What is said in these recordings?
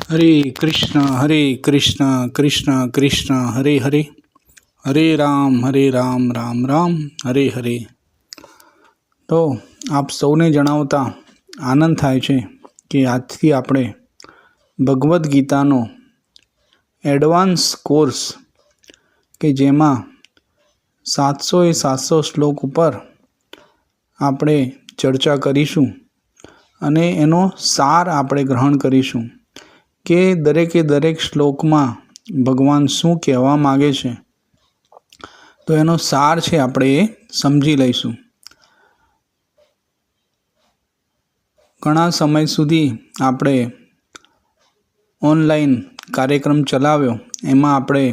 हरे कृष्ण कृष्ण कृष्ण हरे हरे हरे राम राम राम हरे हरे। તો આપ સૌને જણાવતા આનંદ થાય છે કે આજથી આપણે ભગવદ્ ગીતાનો એડવાન્સ કોર્સ કે જેમાં 700 શ્લોક ઉપર આપણે ચર્ચા કરીશું અને એનો સાર આપણે ગ્રહણ કરીશું કે દરેકે દરેક શ્લોકમાં ભગવાન શું કહેવા માગે છે, તો એનો સાર છે આપણે એ સમજી લઈશું. ઘણા સમય સુધી આપણે ઓનલાઈન કાર્યક્રમ ચલાવ્યો, એમાં આપણે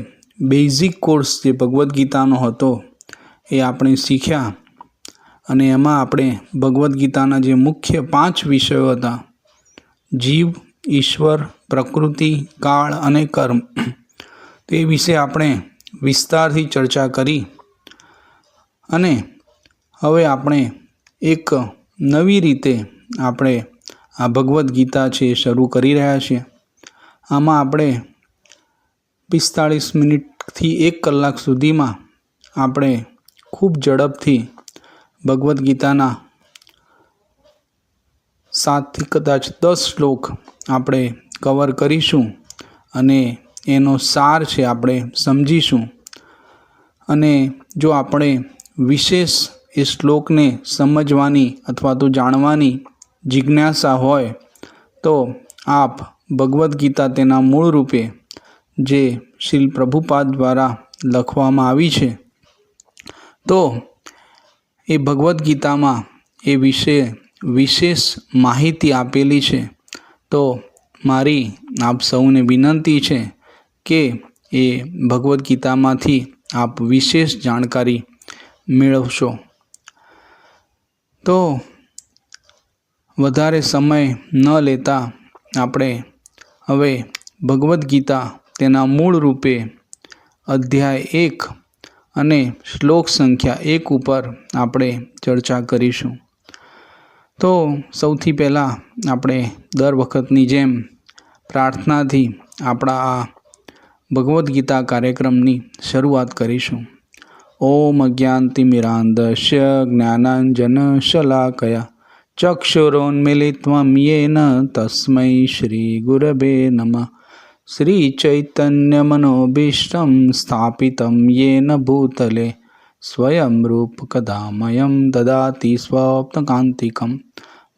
બેઝિક કોર્સ જે ભગવદ્ ગીતાનો હતો એ આપણે શીખ્યા અને એમાં આપણે ભગવદ્ ગીતાના જે મુખ્ય 5 વિષયો હતા, જીવ, ઈશ્વર, પ્રકૃતિ, કાળ અને કર્મ, તે વિશે આપણે વિસ્તારથી ચર્ચા કરી અને હવે આપણે એક નવી રીતે આપણે આ ભગવદ્ ગીતા છે એ શરૂ કરી રહ્યા છીએ. આમાં આપણે 45 મિનિટથી 1 કલાક સુધીમાં આપણે ખૂબ ઝડપથી ભગવદ્ ગીતાના 7 થી કદાચ 10 શ્લોક આપણે કવર કરીશું અને એનો સાર છે આપણે સમજીશું. અને જો આપણે વિશેષ એ શ્લોકને સમજવાની અથવા તો જાણવાની જિજ્ઞાસા હોય તો આપ ભગવદ્ ગીતા તેના મૂળ રૂપે જે શ્રીલ પ્રભુપાદ દ્વારા લખવામાં આવી છે, તો એ ભગવદ્ ગીતામાં એ વિશે વિશેષ માહિતી આપેલી છે. તો મારી આપ સૌને વિનંતી છે કે એ ભગવદ્ ગીતામાંથી આપ વિશેષ જાણકારી મેળવશો. તો વધારે સમય ન લેતા આપણે હવે ભગવદ્ ગીતા તેના મૂળ રૂપે અધ્યાય 1 અને શ્લોક સંખ્યા 1 ઉપર આપણે ચર્ચા કરીશું. તો સૌથી પહેલાં આપણે દર વખતની જેમ પ્રાર્થનાથી આપણા આ ભગવદ્ ગીતા કાર્યક્રમની શરૂઆત કરીશું. ઓમ અજ્ઞાનતિમિરાન્ધસ્ય જ્ઞાનાંજન શલાકયા ચક્ષુરોન્મિલિત્વં યેન તસ્મૈ શ્રી ગુરવે નમઃ. શ્રી ચૈતન્યમનોભીષ્ટં સ્થાપિतं યેન ભૂતલે સ્વયં રૂપ કદામયં દદાતિ સ્વપ્નકાંતિકં.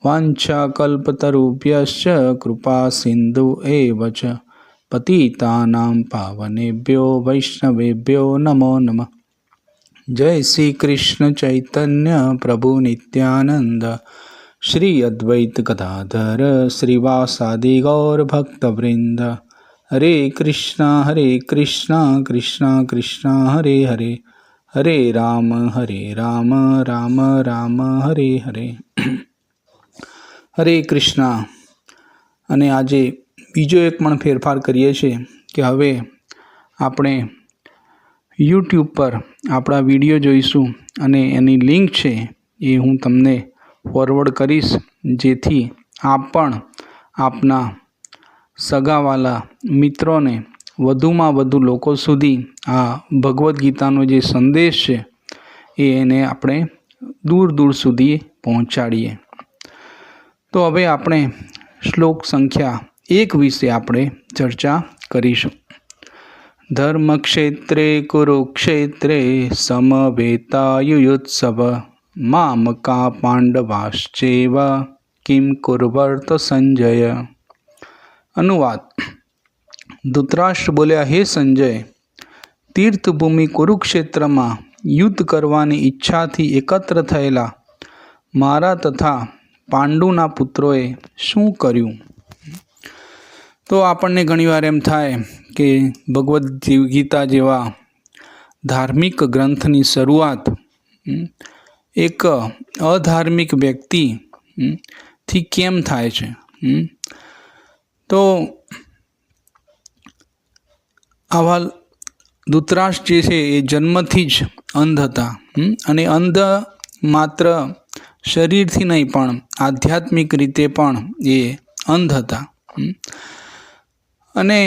વાંછાકલ્પતરુભ્યશ્ચ કૃપા સિંધુ એવ ચ પતિતાનાં પાવનેભ્યો વૈષ્ણવેભ્યો નમો નમઃ. જય શ્રી કૃષ્ણ ચૈતન્ય પ્રભુ નિત્યાનંદ શ્રી અદ્વૈત ગદાધર શ્રીવાસાદિ ગૌર ભક્તવૃંદ. હરે કૃષ્ણ કૃષ્ણ કૃષ્ણ હરે હરે, હરે રામ રામ રામ હરે હરે. હરે કૃષ્ણ. અને આજે બીજો એક પણ ફેરફાર કરીએ છીએ કે હવે આપણે યુટ્યુબ પર આપણા વિડીયો જોઈશું અને એની લિંક છે એ હું તમને ફોરવર્ડ કરીશ, જેથી આપ પણ આપના સગાવાલા મિત્રોને વધુમાં વધુ લોકો સુધી આ ભગવદ્ ગીતાનો જે સંદેશ છે એને આપણે દૂર દૂર સુધી પહોંચાડીએ. તો હવે આપણે શ્લોક સંખ્યા 1 વિશે આપણે ચર્ચા કરીશું. ધર્મક્ષેત્રે કુરુક્ષેત્રે સમવેતાયુયુત્સવ મામકા પાંડવાશ્ચેવ કિમ કુર્વર્ત સંજય. અનુવાદ. ધૃતરાષ્ટ્ર બોલ્યા, હે સંજય, તીર્થભૂમિ કુરુક્ષેત્રમાં યુદ્ધ કરવાની ઈચ્છાથી એકત્ર થયેલા મારા તથા પાંડુના પુત્રોએ શું કર્યું? તો આપણને ઘણીવાર એમ થાય કે ભગવદ્ ગીતા જેવા ધાર્મિક ગ્રંથની શરૂઆત એક અધાર્મિક વ્યક્તિથી કેમ થાય છે? તો આવા ધૃતરાષ્ટ્ર જે છે એ જન્મથી જ અંધ હતા અને અંધ માત્ર શરીરથી નહીં પણ આધ્યાત્મિક રીતે પણ એ અંધ હતા. અને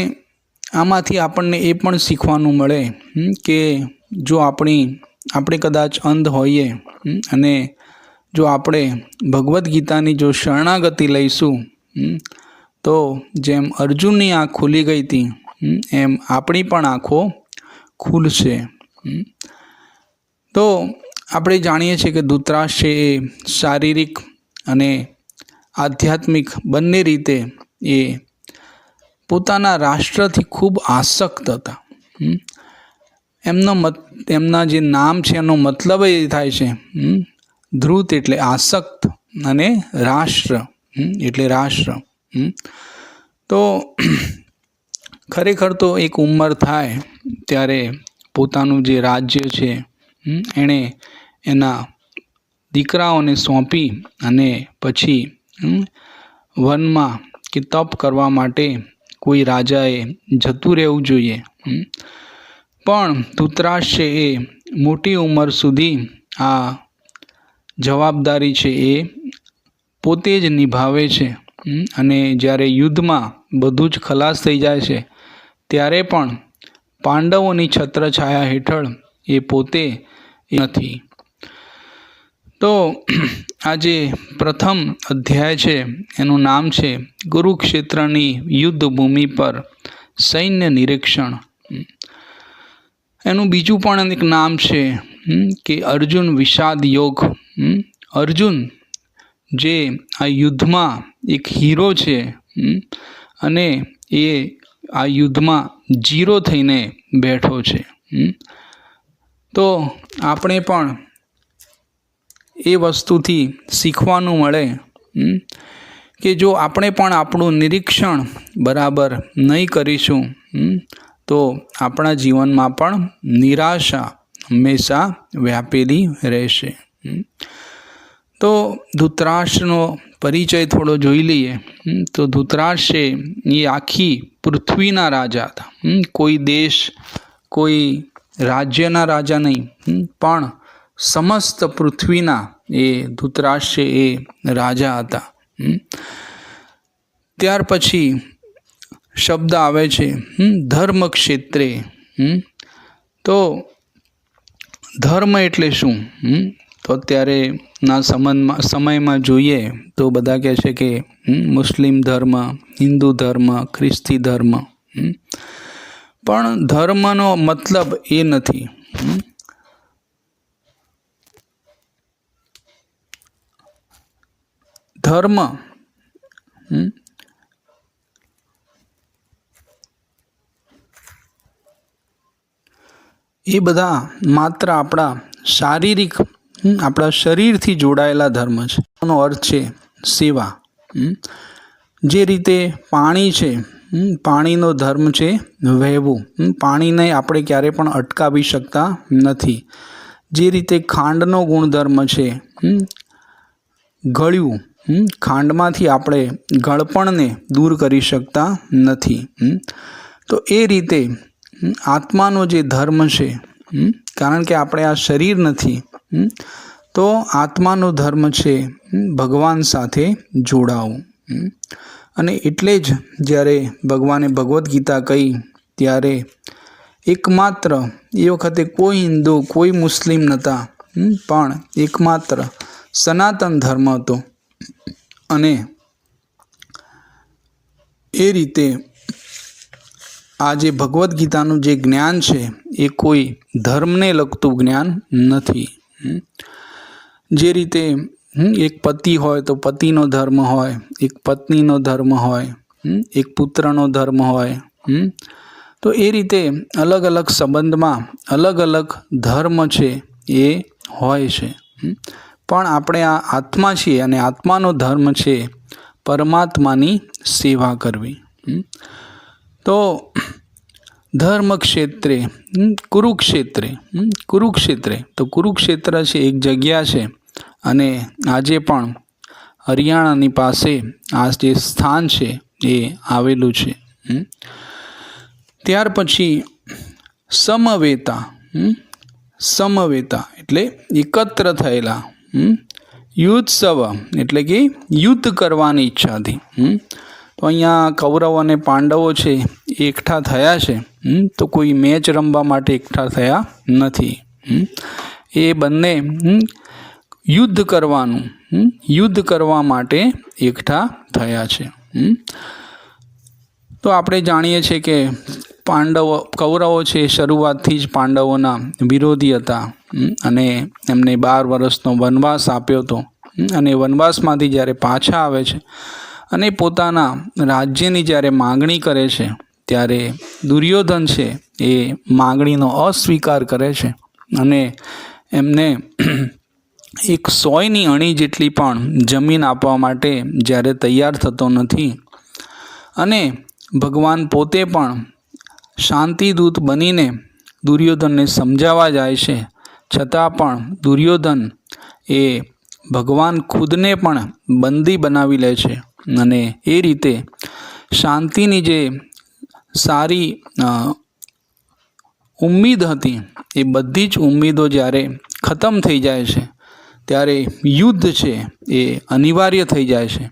આમાંથી આપણને એ પણ શીખવાનું મળે કે જો આપણે કદાચ અંધ હોઈએ અને જો આપણે ભગવદ્ ગીતાની જો શરણાગતિ લઈશું તો જેમ અર્જુનની આંખ ખુલી ગઈ હતી એમ આપણી પણ આંખો ખુલશે. તો આપણે જાણીએ છીએ કે ધૃતરાષ્ટ્ર એ શારીરિક અને આધ્યાત્મિક બંને રીતે એ પોતાના રાષ્ટ્રથી ખૂબ આસક્ત હતા. એમના જે નામ છે એનો મતલબ એ થાય છે ધ્રુત એટલે આસક્ત અને રાષ્ટ્ર એટલે રાષ્ટ્ર. તો ખરેખર તો એક ઉંમર થાય ત્યારે પોતાનું જે રાજ્ય છે એણે એના દીકરાઓને સોંપી અને પછી વનમાં કે તપ કરવા માટે કોઈ રાજાએ જતું રહેવું જોઈએ. પણ ધૃતરાષ્ટ્ર એ મોટી ઉંમર સુધી આ જવાબદારી છે એ પોતે જ નિભાવે છે અને જ્યારે યુદ્ધમાં બધું જ ખલાસ થઈ જાય છે ત્યારે પણ પાંડવોની છત્રછાયા હેઠળ એ પોતે નથી. તો આ જે પ્રથમ અધ્યાય છે એનું નામ છે કુરુક્ષેત્રની યુદ્ધ ભૂમિ પર સૈન્ય નિરીક્ષણ. એનું બીજું પણ એક નામ છે કે અર્જુન વિષાદ યોગ. અર્જુન જે આ યુદ્ધમાં એક હીરો છે અને એ આ યુદ્ધમાં જીરો થઈને બેઠો છે. તો આપણે પણ એ વસ્તુથી શીખવાનું મળે કે જો આપણે પણ આપણું નિરીક્ષણ બરાબર નહીં કરીશું તો આપણા જીવનમાં પણ નિરાશા હંમેશા વ્યાપેલી રહેશે. તો ધૃતરાષ્ટ્રનો પરિચય થોડો જોઈ લઈએ. તો ધૃતરાષ્ટ્ર એ આખી પૃથ્વીના રાજા હતા. કોઈ દેશ કોઈ રાજ્યના રાજા નહીં પણ સમસ્ત પૃથ્વીના એ ધૃતરાષ્ટ્ર એ રાજા હતા. ત્યાર પછી શબ્દ આવે છે ધર્મ ક્ષેત્રે. તો ધર્મ એટલે શું? તો અત્યારે ના સમયમાં જોઈએ તો બધા કહે છે કે મુસ્લિમ ધર્મ, હિન્દુ ધર્મ, ખ્રિસ્તી ધર્મ. પણ ધર્મનો મતલબ એ નથી. ધર્મ એ બધા માત્ર આપણા શારીરિક આપણા શરીરથી જોડાયેલા ધર્મ છે. એનો અર્થ છે સેવા. જે રીતે પાણી છે, પાણીનો ધર્મ છે વહેવું. પાણીને આપણે ક્યારે પણ અટકાવી શકતા નથી. જે રીતે ખાંડનો ગુણધર્મ છે ગળ્યું. ખાંડમાંથી આપણે ગળપણને દૂર કરી શકતા નથી. તો એ રીતે આત્માનો જે ધર્મ છે, કારણ કે આપણે આ શરીર નથી, તો આત્માનો ધર્મ છે ભગવાન સાથે જોડાવું. અને એટલે જ જ્યારે ભગવાને ભગવદ્ ગીતા કહી ત્યારે એકમાત્ર એ વખતે કોઈ હિન્દુ કોઈ મુસ્લિમ નહોતા, પણ એકમાત્ર સનાતન ધર્મ હતો. અને એ રીતે આ જે ભગવદ્ ગીતાનું જે જ્ઞાન છે એ કોઈ ધર્મને લગતું જ્ઞાન નથી. જે રીતે એક પતિ હોય તો પતિનો ધર્મ હોય, એક પત્નીનો ધર્મ હોય, એક પુત્રનો ધર્મ હોય. તો એ રીતે અલગ અલગ સંબંધમાં અલગ અલગ ધર્મ છે એ હોય છે. પણ આપણે આ આત્મા છીએ અને આત્માનો ધર્મ છે પરમાત્માની સેવા કરવી. તો ધર્મ ક્ષેત્રે કુરુક્ષેત્રે તો કુરુક્ષેત્ર છે એક જગ્યા છે અને આજે પણ હરિયાણાની પાસે આ જે સ્થાન છે એ આવેલું છે. ત્યાર પછી સમવેતા એટલે એકત્ર તો અહીંયા કૌરવ અને પાંડવો છે એકઠા થયા છે, તો કોઈ મેચ રમવા માટે એકઠા થયા નથી. એ બંને યુદ્ધ કરવા માટે એકઠા થયા છે. તો આપણે જાણીએ છીએ કે કૌરવો છે શરૂઆતથી જ પાંડવોના વિરોધી હતા અને એમને 12 વર્ષનો વનવાસ આપ્યો હતો. અને વનવાસમાંથી જ્યારે પાછા આવે છે અને પોતાના રાજ્યની જ્યારે માગણી કરે છે ત્યારે દુર્યોધન છે એ માગણીનો અસ્વીકાર કરે છે અને એમને 100ની અણી જેટલી પણ જમીન આપવા માટે જ્યારે તૈયાર થતો નથી અને ભગવાન પોતે પણ શાંતિદૂત બનીને દુર્યોધનને સમજાવવા જાય છે, છતાં પણ દુર્યોધન એ ભગવાન ખુદને પણ બંદી બનાવી લે છે અને એ રીતે શાંતિની જે સારી ઉમ્મીદ હતી એ બધી જ ઉમ્મીદો જ્યારે ખતમ થઈ જાય છે ત્યારે યુદ્ધ છે એ અનિવાર્ય થઈ જાય છે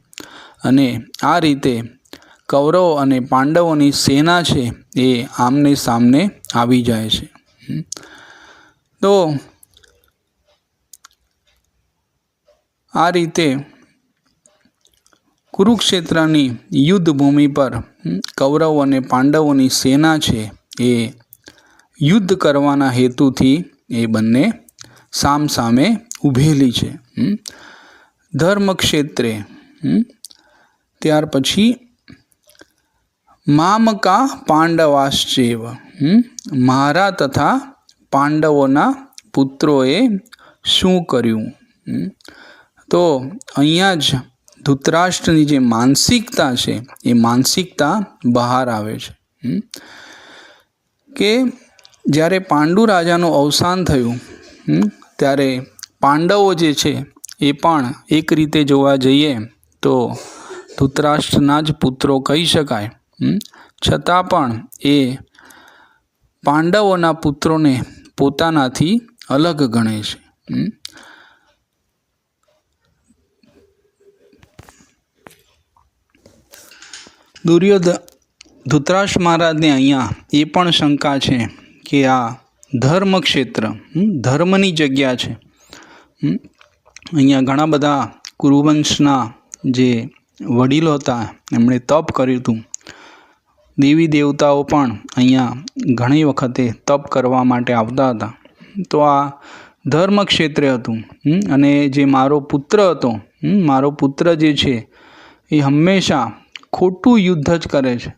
અને આ રીતે કૌરવ અને પાંડવોની સેના છે એ આમને સામને આવી જાય છે. તો આ રીતે કુરુક્ષેત્રની યુદ્ધ ભૂમિ પર કૌરવ અને પાંડવોની સેના છે એ યુદ્ધ કરવાના હેતુથી એ બંને સામસામે ઊભેલી છે. ધર્મક્ષેત્રે ત્યાર પછી મામકા પાંડવાશ્ચેવ, મારા તથા પાંડવોના પુત્રોએ શું કર્યું. તો અહીંયા જ ધૃતરાષ્ટ્રની જે માનસિકતા છે એ માનસિકતા બહાર આવે છે કે જ્યારે પાંડુ રાજાનું અવસાન થયું ત્યારે પાંડવો જે છે એ પણ એક રીતે જોવા જઈએ તો ધૃતરાષ્ટ્રના જ પુત્રો કહી શકાય, છતાં પણ એ પાંડવોના પુત્રોને પોતાનાથી અલગ ગણે છે. ધૃતરાષ્ટ્ર મહારાજને અહીંયા એ પણ શંકા છે કે આ ધર્મક્ષેત્ર ધર્મની જગ્યા છે. અહીંયા ઘણા બધા કુરુવંશના જે વડીલો હતા એમણે તપ કર્યું હતું. દેવી દેવતાઓ પણ અહીંયા ઘણી વખતે તપ કરવા માટે આવતા હતા. તો આ ધર્મક્ષેત્રે હતું અને જે મારો પુત્ર હતો, મારો પુત્ર જે છે એ હંમેશા ખોટું યુદ્ધ જ કરે છે.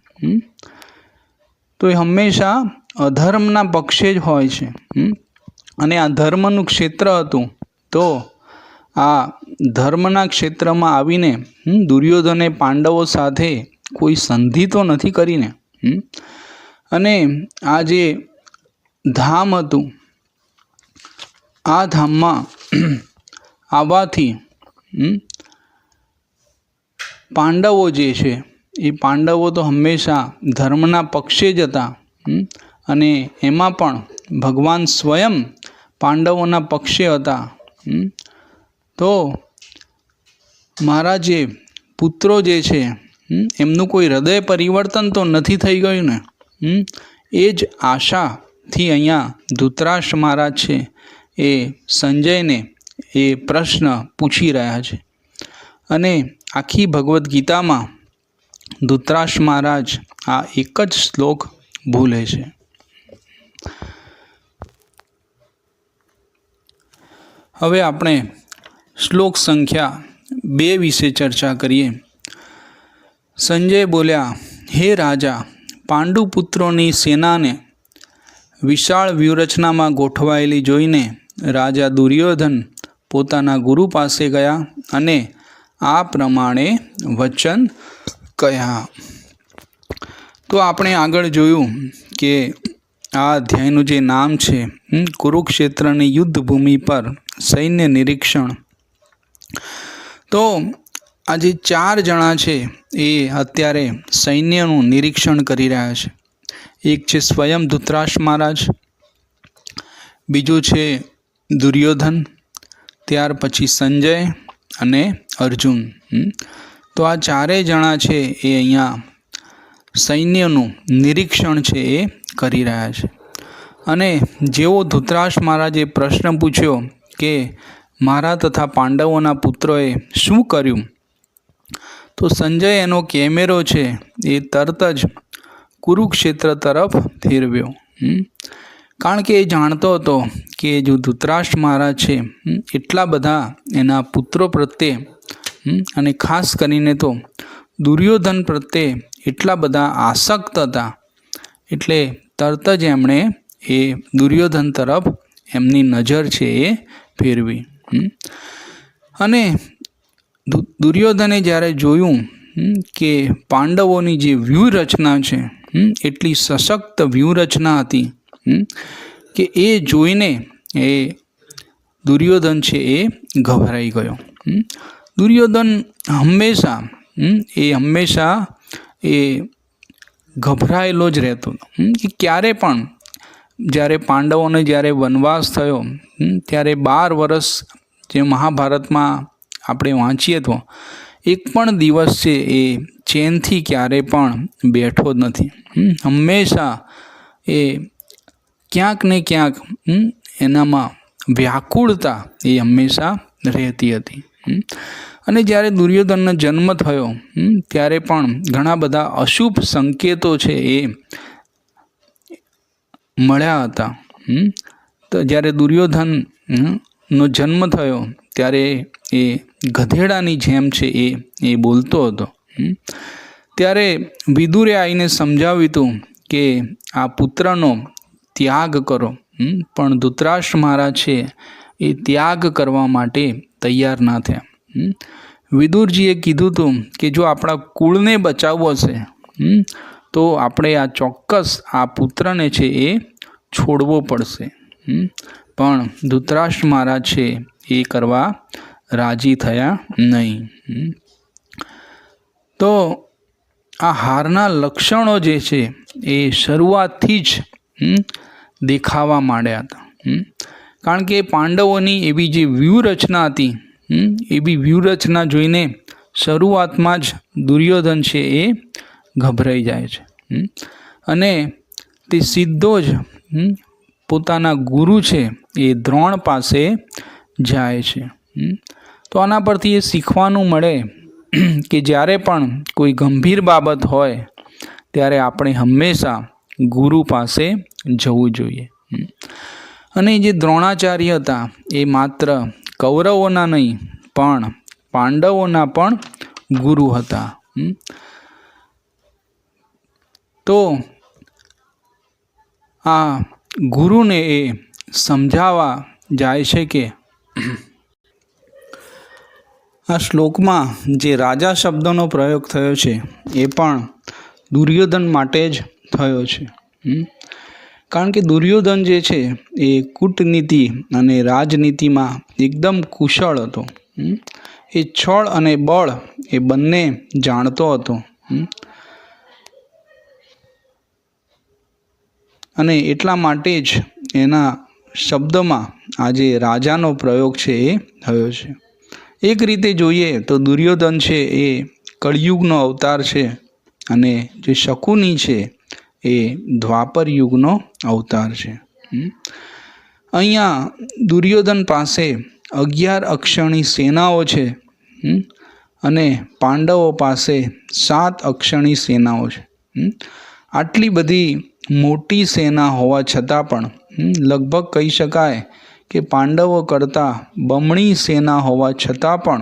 તો એ હંમેશા અધર્મના પક્ષે જ હોય છે અને આ ધર્મનું ક્ષેત્ર હતું. તો આ ધર્મના ક્ષેત્રમાં આવીને દુર્યોધને પાંડવો સાથે કોઈ સંધિ તો નથી કરીને અને આ જે ધામ હતું આ ધામમાં આવવાથી પાંડવો જે છે એ પાંડવો તો હંમેશા ધર્મના પક્ષે જ હતા અને એમાં પણ ભગવાન સ્વયં પાંડવોના પક્ષે હતા. તો મારા જે પુત્રો જે છે એમનું કોઈ હૃદય પરિવર્તન તો નથી થઈ ગયું ને. એ જ આશાથી અહીંયા ધૃતરાષ્ટ્ર મહારાજ છે એ સંજયને એ પ્રશ્ન પૂછી રહ્યા છે અને આખી ભગવદ્ ગીતામાં ધૃતરાષ્ટ્ર મહારાજ આ એક જ શ્લોક ભૂલે છે. હવે આપણે શ્લોક સંખ્યા 2 વિશે ચર્ચા કરીએ. સંજય બોલ્યા, હે રાજા, પાંડુ પુત્રોની સેનાને વિશાળ વ્યૂહરચનામાં ગોઠવાયેલી જોઈને રાજા દુર્યોધન પોતાના ગુરુ પાસે ગયા અને આ પ્રમાણે વચન કહ્યા. તો આપણે આગળ જોયું કે આ અધ્યાયનું જે નામ છે કુરુક્ષેત્રની યુદ્ધ ભૂમિ પર સૈન્ય નિરીક્ષણ. તો આ જે 4 જણા છે એ અત્યારે સૈન્યનું નિરીક્ષણ કરી રહ્યા છે. એક છે સ્વયં ધૃતરાષ્ટ્ર મહારાજ, બીજું છે દુર્યોધન, ત્યાર પછી સંજય અને અર્જુન. તો આ ચારેય જણા છે એ અહીંયા સૈન્યનું નિરીક્ષણ છે એ કરી રહ્યા છે. અને જેવો ધૃતરાષ્ટ્ર મહારાજે પ્રશ્ન પૂછ્યો કે મારા તથા પાંડવોના પુત્રોએ શું કર્યું, તો સંજય એનો કેમેરો છે એ તરત જ કુરુક્ષેત્ર તરફ ફેરવ્યો. કારણ કે એ જાણતો હતો કે જો ધૃતરાષ્ટ્ર મહારાજ છે એટલા બધા એના પુત્રો પ્રત્યે અને ખાસ કરીને તો દુર્યોધન પ્રત્યે એટલા બધા આસક્ત હતા, એટલે તરત જ એમણે એ દુર્યોધન તરફ એમની નજર છે એ ફેરવી. અને દુર્યોધને જ્યારે જોયું કે પાંડવોની જે વ્યૂહરચના છે એટલી સશક્ત વ્યૂહરચના હતી કે એ જોઈને એ દુર્યોધન છે એ ગભરાઈ ગયો. દુર્યોધન હંમેશા એ ગભરાયેલો જ રહેતો કે ક્યારે પણ જ્યારે પાંડવોને જ્યારે વનવાસ થયો ત્યારે 12 વર્ષ જે મહાભારતમાં આપણે વાંચીએ તો એક પણ દિવસ છે એ ચેનથી ક્યારે પણ બેઠો જ નથી. હંમેશા એ ક્યાંક ને ક્યાંક એનામાં વ્યાકુળતા એ હંમેશા રહેતી હતી. અને જ્યારે દુર્યોધનનો જન્મ થયો ત્યારે પણ ઘણા બધા અશુભ સંકેતો છે એ મળ્યા હતા. તો જ્યારે દુર્યોધનનો જન્મ થયો ત્યારે એ ગધેડાની જેમ છે એ બોલતો હતો. ત્યારે વિદુરે આવીને સમજાવ્યું હતું કે આ પુત્રનો ત્યાગ કરો, પણ ધૃતરાષ્ટ્ર મહારાજ છે એ ત્યાગ કરવા માટે તૈયાર ના થયા. વિદુરજીએ કીધું હતું કે જો આપણા કુળને બચાવવો છે તો આપણે આ ચોક્કસ આ પુત્રને છે એ છોડવો પડશે. પણ ધૃતરાષ્ટ્ર મહારાજ છે એ કરવા રાજી થયા નહીં. તો આ હારના લક્ષણો જે છે એ શરૂઆતથી જ દેખાવા માંડ્યા હતા. કારણ કે પાંડવોની એવી જે વ્યૂહરચના હતી એવી વ્યૂહરચના જોઈને શરૂઆતમાં જ દુર્યોધન છે એ ગભરાઈ જાય છે. અને તે સીધો જ પોતાના ગુરુ છે એ દ્રોણ પાસે જાય છે. તો આના પરથી એ શીખવાનું મળે કે જ્યારે પણ કોઈ ગંભીર બાબત હોય ત્યારે આપણે હંમેશા ગુરુ પાસે જવું જોઈએ. અને જે દ્રોણાચાર્ય હતા એ માત્ર કૌરવોના નહીં પણ પાંડવોના પણ ગુરુ હતા. તો આ ગુરુને એ સમજાવવા જાય છે કે આ શ્લોકમાં જે રાજા શબ્દનો પ્રયોગ થયો છે એ પણ દુર્યોધન માટે જ થયો છે. કારણ કે દુર્યોધન જે છે એ કૂટનીતિ અને રાજનીતિમાં એકદમ કુશળ હતો. એ છળ અને બળ એ બંને જાણતો હતો. અને એટલા માટે જ એના શબ્દમાં આજે રાજાનો પ્રયોગ છે એ થયો છે. એક રીતે જોઈએ તો દુર્યોધન છે એ કળિયુગનો અવતાર છે અને જે શકુની છે એ દ્વાપર યુગનો અવતાર છે. અહીંયા દુર્યોધન પાસે 11 અક્ષરની સેનાઓ છે અને પાંડવો પાસે 7 અક્ષરની સેનાઓ છે. આટલી બધી મોટી સેના હોવા છતાં પણ લગભગ કહી શકાય કે પાંડવો કરતાં બમણી સેના હોવા છતાં પણ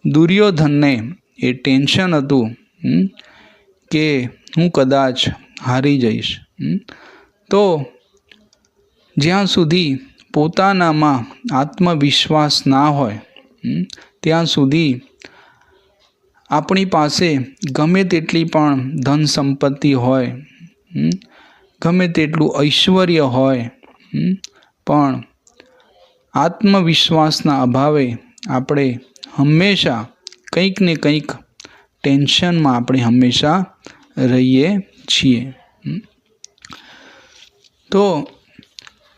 દુર્યોધનને એ ટેન્શન હતું કે હું કદાચ હારી જઈશ. તો જ્યાં સુધી પોતાનામાં આત્મવિશ્વાસ ના હોય ત્યાં સુધી આપણી પાસે ગમે તેટલી પણ ધન સંપત્તિ હોય, ગમે તેટલું ઐશ્વર્ય હોય, પણ આત્મવિશ્વાસના અભાવે આપણે હંમેશા કંઈક ને કંઈક ટેન્શનમાં આપણે હંમેશા રહીએ છીએ. તો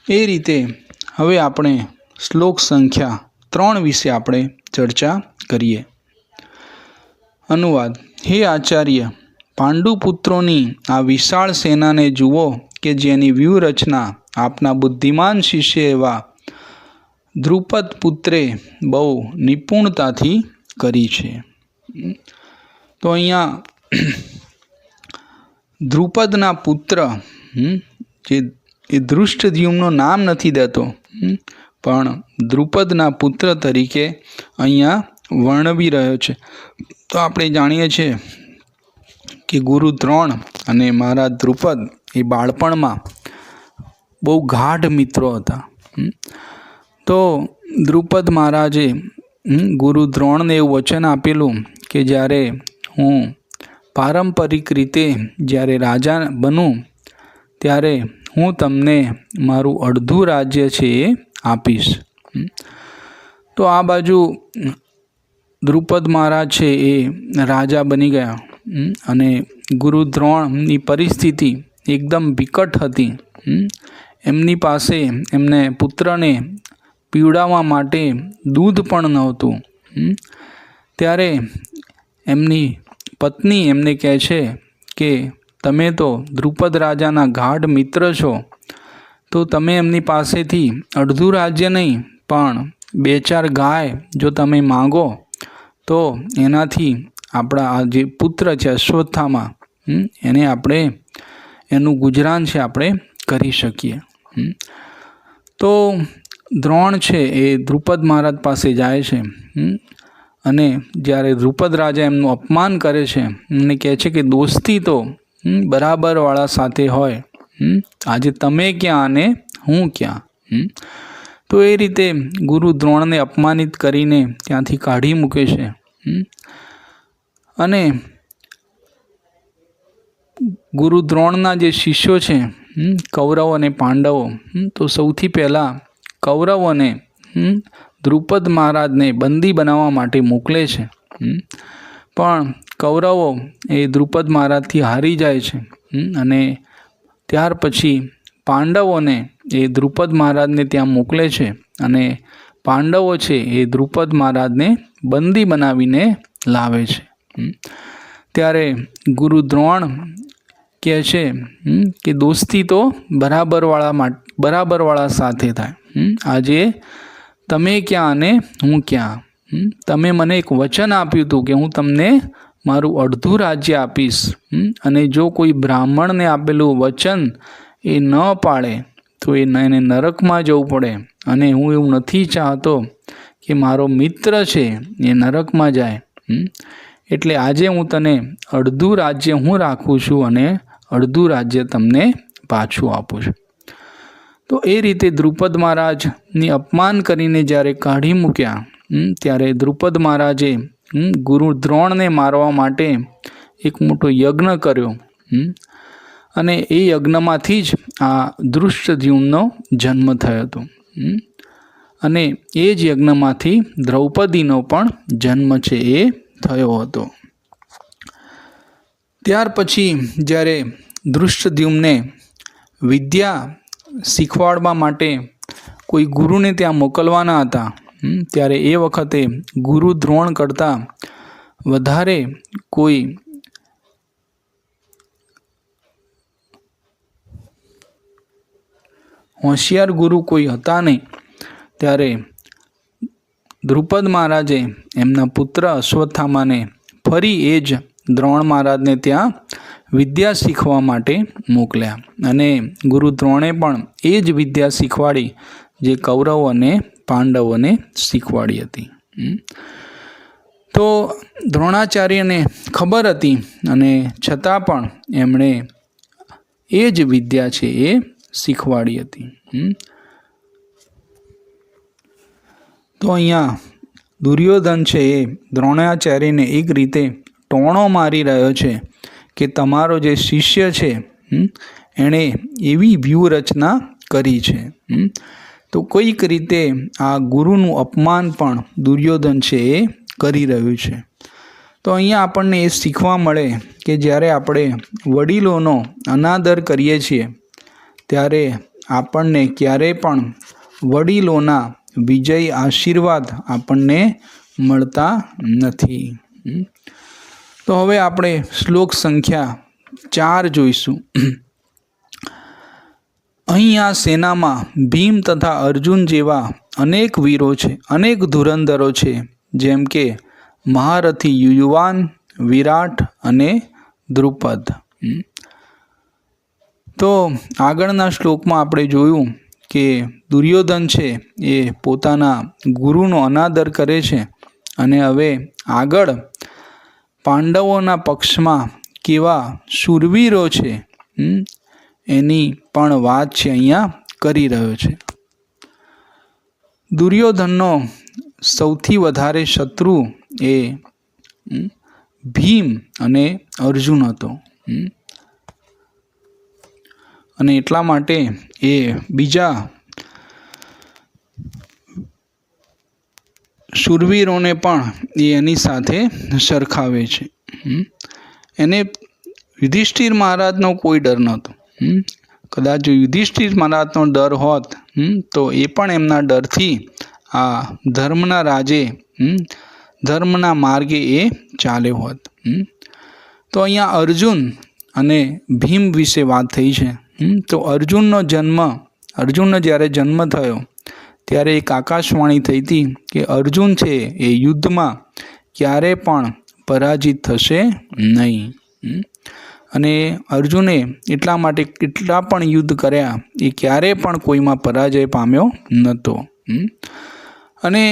એ રીતે હવે આપણે શ્લોક સંખ્યા 3 વિશે આપણે ચર્ચા કરીએ. અનુવાદ: હે આચાર્ય, પાંડુપુત્રોની આ વિશાળ સેનાને જુઓ કે જેની વ્યૂહરચના આપના બુદ્ધિમાન શિષ્ય એવા દ્રુપદ પુત્રે બહુ નિપુણતાથી કરી છે. તો અહીંયા દ્રુપદના પુત્ર જે એ ધૃષ્ટદ્યુમ્નનું નામ નથી દેતો, પણ દ્રુપદના પુત્ર તરીકે અહીંયા વર્ણવી રહ્યો છે. તો આપણે જાણીએ છીએ કે ગુરુ દ્રોણ અને મહારાજ દ્રુપદ એ બાળપણમાં બહુ ગાઢ મિત્રો હતા. તો દ્રુપદ મહારાજે ગુરુ દ્રોણને એવું વચન આપેલું કે જ્યારે હું પારંપરિક રીતે જ્યારે રાજા બનું ત્યારે હું તમને મારું અડધું રાજ્ય છે એ આપીશ. તો આ બાજુ દ્રુપદ મહારાજ છે એ રાજા બની ગયા અને ગુરુ દ્રોણની પરિસ્થિતિ એકદમ વિકટ હતી. એમની પાસે એમને પુત્રને પીવડાવવા માટે દૂધ પણ નહોતું. ત્યારે એમની પત્ની એમને કહે છે કે તમે તો દ્રુપદ રાજાના ગાઢ મિત્ર છો, તો તમે એમની પાસેથી અડધું રાજ્ય નહીં પણ 2-4 ગાય જો તમે માંગો તો એનાથી આપણા આ જે પુત્ર છે અશ્વત્થામા એને આપણે એનું ગુજરાન છે આપણે કરી શકીએ. તો દ્રોણ છે એ દ્રુપદ મહારાજ પાસે જાય છે અને જ્યારે દ્રુપદ રાજા એમનું અપમાન કરે છે એમને કહે છે કે દોસ્તી તો બરાબરવાળા સાથે હોય, આજે તમે ક્યાં અને હું ક્યાં. તો એ રીતે ગુરુ દ્રોણને અપમાનિત કરીને ત્યાંથી કાઢી મૂકે છે. અને ગુરુ દ્રોણના જે શિષ્યો છે કૌરવ અને પાંડવો, તો સૌથી પહેલાં કૌરવોને દ્રુપદ મહારાજને બંદી બનાવવા માટે મોકલે છે. પણ કૌરવો એ દ્રુપદ મહારાજથી હારી જાય છે અને ત્યાર પછી પાંડવોને એ દ્રુપદ મહારાજને ત્યાં મોકલે છે અને પાંડવો છે એ દ્રુપદ મહારાજને બંદી બનાવીને લાવે છે. ત્યારે ગુરુ દ્રોણ કહે છે કે દોસ્તી તો બરાબરવાળા સાથે થાય. આજે તમે ક્યાં અને હું ક્યાં. તમે મને એક વચન આપ્યું હતું કે હું તમને મારું અડધું રાજ્ય આપીશ અને જો કોઈ બ્રાહ્મણને આપેલું વચન એ ન પાળે તો એને નરકમાં જવું પડે અને હું એવું નથી ચાહતો કે મારો મિત્ર છે એ નરકમાં જાય. એટલે આજે હું તને અડધું રાજ્ય હું રાખું છું અને અડધું રાજ્ય તમને પાછું આપું છું. તો એ રીતે દ્રુપદ મહારાજની અપમાન કરીને જ્યારે કાઢી મૂક્યા ત્યારે દ્રુપદ મહારાજે ગુરુ દ્રોણને મારવા માટે એક મોટો યજ્ઞ કર્યો અને એ યજ્ઞમાંથી જ આ ધૃષ્ટદ્યુમ્નનો જન્મ થયો હતો અને એ જ યજ્ઞમાંથી દ્રૌપદીનો પણ જન્મ છે એ થયો હતો. ત્યાર પછી જ્યારે ધૃષ્ટદ્યુમ્ને વિદ્યા શીખવાડવા માટે કોઈ ગુરુને ત્યાં મોકલવાના હતા ત્યારે એ વખતે ગુરુ દ્રોણ કરતાં વધારે કોઈ હોશિયાર ગુરુ કોઈ હતા નહીં. ત્યારે દ્રુપદ મહારાજે એમના પુત્ર અશ્વત્થામાને ફરી એ જ દ્રોણ મહારાજને ત્યાં વિદ્યા શીખવા માટે મોકલ્યા અને ગુરુ દ્રોણે પણ એ જ વિદ્યા શીખવાડી જે કૌરવ અને પાંડવોને શીખવાડી હતી. તો દ્રોણાચાર્યને ખબર હતી અને છતાં પણ એમણે એ જ વિદ્યા છે એ શીખવાડી હતી. તો અહીંયા દુર્યોધન છે એ દ્રોણાચાર્યને એક રીતે ટોણો મારી રહ્યો છે કે તમારો જે શિષ્ય છે એણે એવી વ્યૂહરચના કરી છે. તો કોઈક રીતે આ ગુરુનું અપમાન પણ દુર્યોધન છે એ કરી રહ્યું છે. તો અહીંયા આપણને એ શીખવા મળે કે જ્યારે આપણે વડીલોનો અનાદર કરીએ છીએ ત્યારે આપણને ક્યારેય પણ વડીલોના વિજય આશીર્વાદ આપણને મળતા નથી. તો હવે આપણે શ્લોક સંખ્યા 4 જોઈશું. અહીં આ સેનામાં ભીમ તથા અર્જુન જેવા અનેક વીરો છે, અનેક ધુરંધરો છે, જેમ કે મહારથી યુયુવાન, વિરાટ અને દ્રુપદ. તો આગળના શ્લોકમાં આપણે જોયું કે દુર્યોધન છે એ પોતાના ગુરુનો અનાદર કરે છે અને હવે આગળ પાંડવોના પક્ષમાં કેવા શૂરવીરો છે એની પણ વાત છે અહીંયા કરી રહ્યો છે. દુર્યોધનનો સૌથી વધારે શત્રુ એ ભીમ અને અર્જુન હતો અને એટલા માટે એ બીજા શૂરવીરોને પણ એની સાથે સરખાવે છે. એને યુધિષ્ઠિર મહારાજનો કોઈ ડર નહોતો. કદાચ જો યુધિષ્ઠિર મહારાજનો ડર હોત તો એ પણ એમના ડરથી આ ધર્મના રાજે ધર્મના માર્ગે એ ચાલ્યો હોત. તો અહીંયા અર્જુન અને ભીમ વિશે વાત થઈ છે. તો અર્જુનનો જ્યારે જન્મ થયો ત્યારે એક આકાશવાણી થઈ હતી કે અર્જુન છે એ યુદ્ધમાં ક્યારે પણ પરાજિત થશે નહીં. અને અર્જુને એટલા માટે કેટલા પણ યુદ્ધ કર્યા એ ક્યારે પણ કોઈમાં પરાજય પામ્યો નહોતો. અને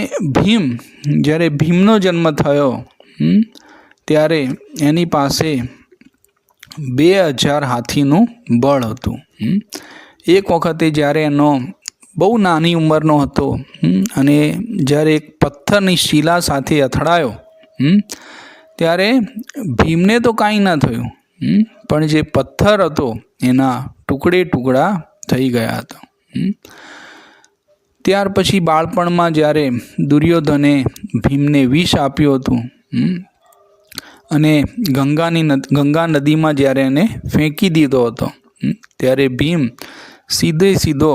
જ્યારે ભીમનો જન્મ થયો ત્યારે એની પાસે 2000 હાથીનું બળ હતું. એક વખતે જ્યારે એનો બહુ નાની ઉંમરનો હતો અને જ્યારે એક પથ્થરની શિલા સાથે અથડાયો ત્યારે ભીમને તો કાંઈ ના થયું, પણ જે પથ્થર હતો એના ટુકડા થઈ ગયા હતા. ત્યાર પછી બાળપણમાં જ્યારે દુર્યોધને ભીમને વિષ આપ્યું હતું અને ગંગા નદીમાં જ્યારે એને ફેંકી દીધો હતો ત્યારે ભીમ સીધો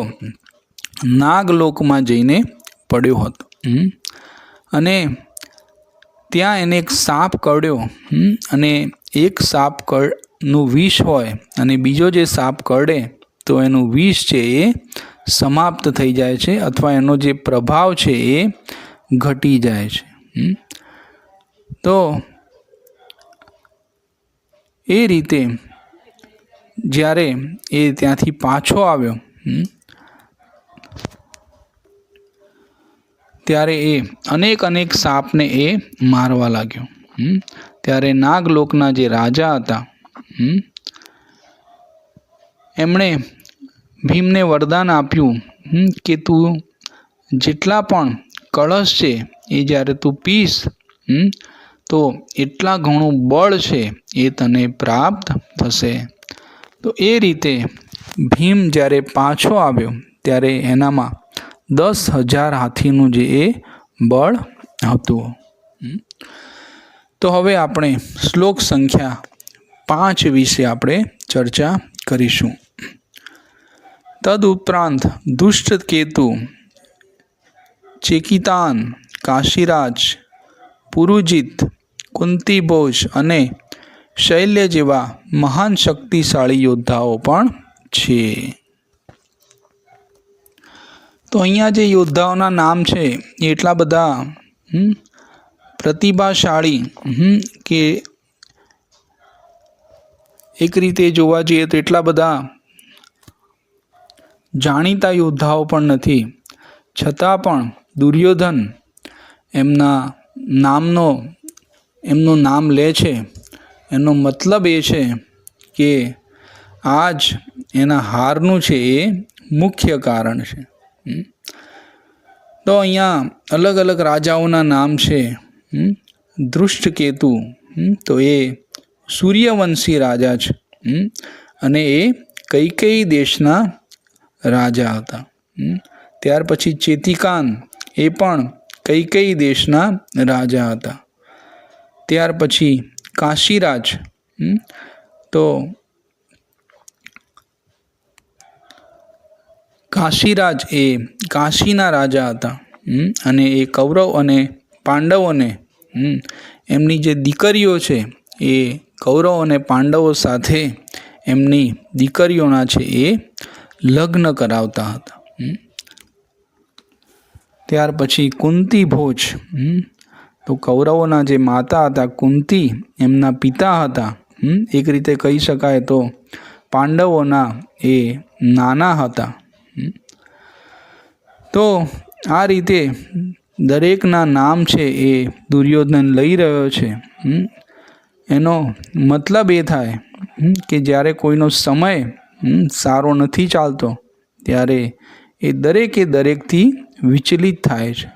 નાગલોકમાં જઈને પડ્યો હતો. અને ત્યાં એને એક સાપ કરડ્યો અને એક સાપ નું વિષ હોય અને બીજો જે સાપ કરડે તો એનું વિષ છે એ સમાપ્ત થઈ જાય છે અથવા એનો જે પ્રભાવ છે એ ઘટી જાય છે. તો એ રીતે જ્યારે એ ત્યાંથી પાછો આવ્યો ત્યારે એ અનેક સાપને એ મારવા લાગ્યો. ત્યારે નાગલોકના જે રાજા હતા એમણે ભીમને વરદાન આપ્યું કે તું જેટલા પણ કળશ છે એ જ્યારે તું પીશ તો એટલા ઘણું બળ છે એ તને પ્રાપ્ત થશે. તો એ રીતે ભીમ જ્યારે પાછો આવ્યો ત્યારે એનામાં 10,000 હાથીનું જે એ બળ હતું. તો હવે આપણે શ્લોક સંખ્યા 5 વિશે આપણે ચર્ચા કરીશું. તદુપરાંત દુષ્ટકેતુ, ચેકિતાન, કાશીરાજ, પુરુજીત, કુંતીભોજ અને શૈલ્ય જેવા મહાન શક્તિશાળી યોદ્ધાઓ પણ છે. તો અહીંયા જે યોદ્ધાઓના નામ છે એ એટલા બધા પ્રતિભાશાળી કે એક રીતે જોવા જઈએ તો એટલા બધા જાણીતા યોદ્ધાઓ પણ નથી, છતાં પણ દુર્યોધન એમનું નામ લે છે. એનો મતલબ એ છે કે આજ એના હારનું છે એ મુખ્ય કારણ છે. તો અહીંયા અલગ અલગ રાજાઓના નામ છે. દૃષ્ટકેતુ તો એ સૂર્યવંશી રાજા છે અને એ કૈકેયી દેશના રાજા હતા. ત્યાર પછી ચેતિકાન એ પણ કૈકેયી દેશના રાજા હતા. ત્યાર પછી કાશીરાજ તો કાશીરાજ એ કાશીના રાજા હતા અને એ કૌરવ અને પાંડવોને એમની જે દીકરીઓ છે એ કૌરવ અને પાંડવો સાથે એમની દીકરીઓના છે એ લગ્ન કરાવતા હતા. ત્યાર પછી કુંતી ભોજ, તો કૌરવોના જે માતા હતા કુંતી, એમના પિતા હતા એક રીતે કહી શકાય તો પાંડવોના એ નાના હતા. તો આ રીતે દરેકના નામ છે એ દુર્યોધન લઈ રહ્યો છે. એનો મતલબ એ થાય કે જ્યારે કોઈનો સમય સારો નથી ચાલતો ત્યારે એ દરેકથી વિચલિત થાય છે.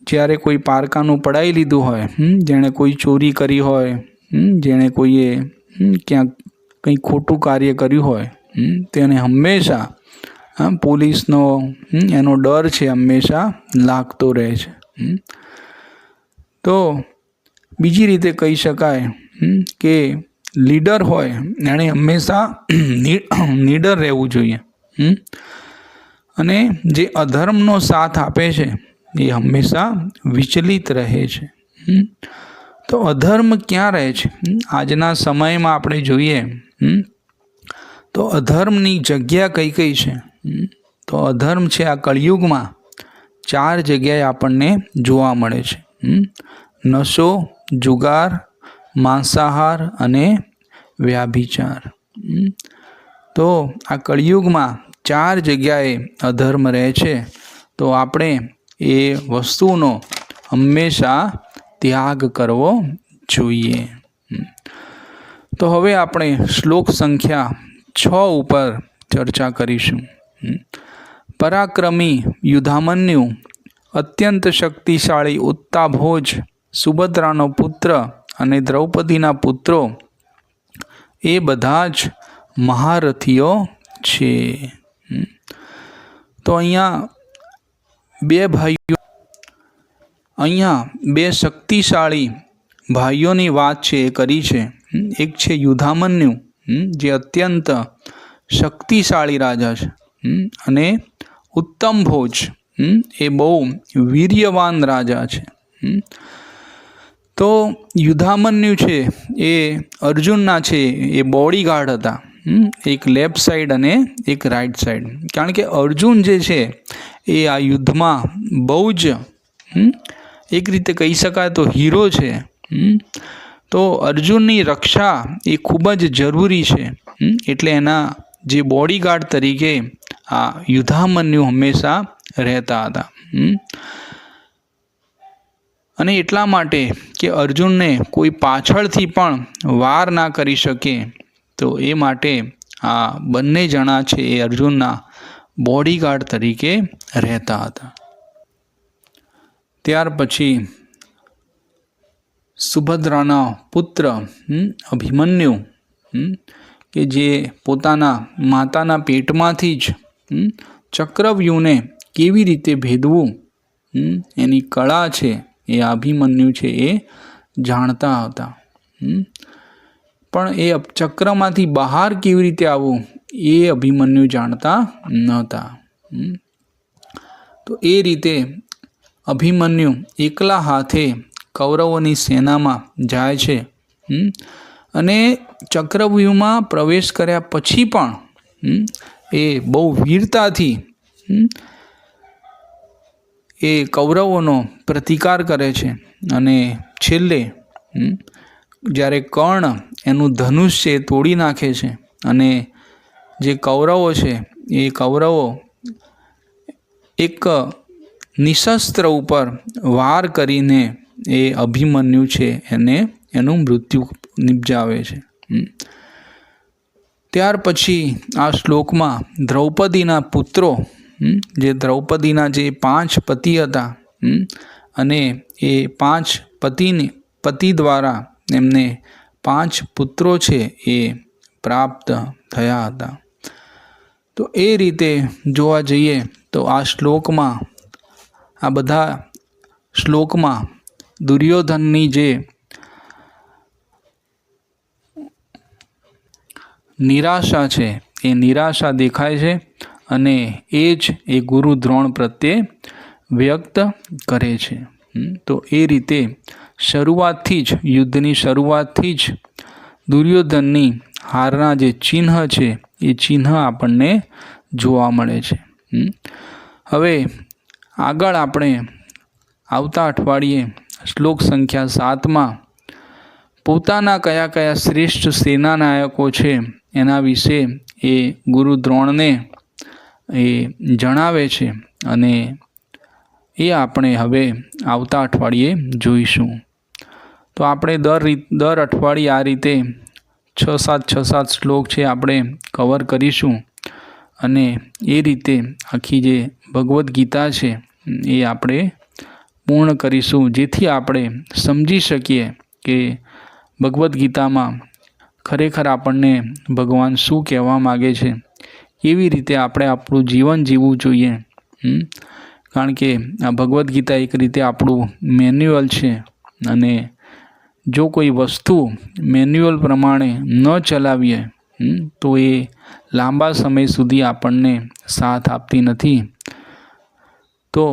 જ્યારે કોઈ પારકાનું પડાવી લીધું હોય, જેણે કોઈ ચોરી કરી હોય, જેણે કોઈએ ક્યાંક કંઈ ખોટું કાર્ય કર્યું હોય, તેને હંમેશા પોલીસનો એનો ડર છે હંમેશા લાગતો રહે છે. તો બીજી રીતે કહી શકાય કે લીડર હોય એણે હંમેશા નીડર રહેવું જોઈએ, અને જે અધર્મનો સાથ આપે છે એ હંમેશા વિચલિત રહે છે. તો અધર્મ ક્યાં રહે છે? આજના સમયમાં આપણે જોઈએ તો અધર્મની જગ્યા કઈ કઈ છે? તો અધર્મ છે આ કળિયુગમાં 4 જગ્યાએ આપણને જોવા મળે છે. નશો, જુગાર, માંસાહાર અને વ્યાભિચાર. તો આ કળિયુગમાં 4 જગ્યાએ અધર્મ રહે છે. તો આપણે એ વસ્તુનો હંમેશા ત્યાગ કરવો જોઈએ. તો હવે આપણે શ્લોક સંખ્યા 6 ઉપર ચર્ચા કરીશું. પરાક્રમી યુધામન્યુ, અત્યંત શક્તિશાળી ઉત્તાભોજ, સુભદ્રાનો પુત્ર અને દ્રૌપદીના પુત્રો એ બધા જ મહારથીઓ છે. તો અહીંયા બે શક્તિશાળી ભાઈઓની વાત છે એ કરી છે. એક છે યુધામન્યુ, જે અત્યંત શક્તિશાળી રાજા છે, અને ઉત્તમભોજ, એ બહુ વીર્યવાન રાજા છે. તો યુધામન્યુ છે એ અર્જુનના છે એ બોડીગાર્ડ હતા, એક લેફ્ટ સાઈડ અને એક રાઈટ સાઈડ. કારણ કે અર્જુન જે છે એ આ યુદ્ધમાં બહુ જ એક રીતે કહી શકાય તો હીરો છે. તો અર્જુનની રક્ષા એ ખૂબ જ જરૂરી છે. એટલે એના જે બોડીગાર્ડ તરીકે આ યુધામન્યુ હંમેશા રહેતા હતા. અને એટલા માટે કે અર્જુનને કોઈ પાછળથી પણ વાર ના કરી શકે, તો એ માટે આ બંને જણા છે એ અર્જુનના બોડીગાર્ડ તરીકે રહેતા હતા. ત્યાર પછી સુભદ્રાના પુત્ર અભિમન્યુ, કે જે પોતાના માતાના પેટમાંથી જ ચક્રવ્યૂહને કેવી રીતે ભેદવું એની કળા છે એ અભિમન્યુ છે એ જાણતા હતા. પણ એ ચક્રમાંથી બહાર કેવી રીતે આવવું એ અભિમન્યુ જાણતા નહોતા. તો એ રીતે અભિમન્યુ એકલા હાથે કૌરવોની સેનામાં જાય છે, અને ચક્રવ્યૂહમાં પ્રવેશ કર્યા પછી પણ એ બહુ વીરતાથી એ કૌરવોનો પ્રતિકાર કરે છે. અને છેલ્લે જ્યારે કર્ણ એનું ધનુષ છે તોડી નાખે છે, અને જે કૌરવો છે એ કૌરવો એક નિશસ્ત્ર ઉપર વાર કરીને એ અભિમન્યુ છે એનું મૃત્યુ નિપજાવે છે. ત્યાર પછી આ શ્લોકમાં દ્રૌપદીના પુત્રો, જે દ્રૌપદીના જે 5 પતિ હતા, અને એ 5 પતિ દ્વારા એમને 5 પુત્રો છે એ પ્રાપ્ત થયા હતા. તો એ રીતે જોવા જઈએ તો આ બધા શ્લોકમાં દુર્યોધનની જે નિરાશા છે એ નિરાશા દેખાય છે, અને એ જ એ ગુરુ દ્રોણ પ્રત્યે વ્યક્ત કરે છે. તો એ રીતે શરૂઆતથી જ યુદ્ધની શરૂઆતથી જ દુર્યોધનની હારના જે ચિહ્ન છે એ ચિહ્ન આપણને જોવા મળે છે. હવે આગળ આપણે આવતા અઠવાડિયે શ્લોક સંખ્યા 7માં પોતાના કયા કયા શ્રેષ્ઠ સેનાનાયકો છે એના વિશે એ ગુરુ દ્રોણને એ જણાવે છે અને એ આપણે હવે આવતા અઠવાડિયે જોઈશું. તો આપણે દર અઠવાડિયે આ રીતે 6-7 શ્લોક છે આપણે કવર કરીશું અને એ રીતે આખી જે ભગવદ્ ગીતા છે એ આપણે પૂર્ણ કરીશું, જેથી આપણે સમજી શકીએ કે ભગવદ્ ગીતામાં ખરેખર આપણને ભગવાન શું કહેવા માગે છે, કેવી રીતે આપણે આપણું જીવન જીવવું જોઈએ. કારણ કે આ ભગવદ્ ગીતા એક રીતે આપણું મેન્યુઅલ છે અને જો કોઈ વસ્તુ મેન્યુઅલ પ્રમાણે ન ચલાવીએ તો એ લાંબા સમય સુધી આપણને સાથ આપતી નથી. તો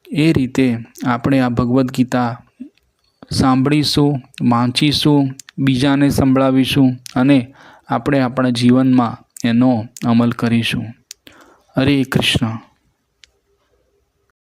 એ રીતે આપણે આ ભગવદ્ ગીતા સાંભળીશું, વાંચીશું, બીજાને સંભળાવીશું અને આપણે આપણા જીવનમાં એનો અમલ કરીશું. હરે કૃષ્ણ.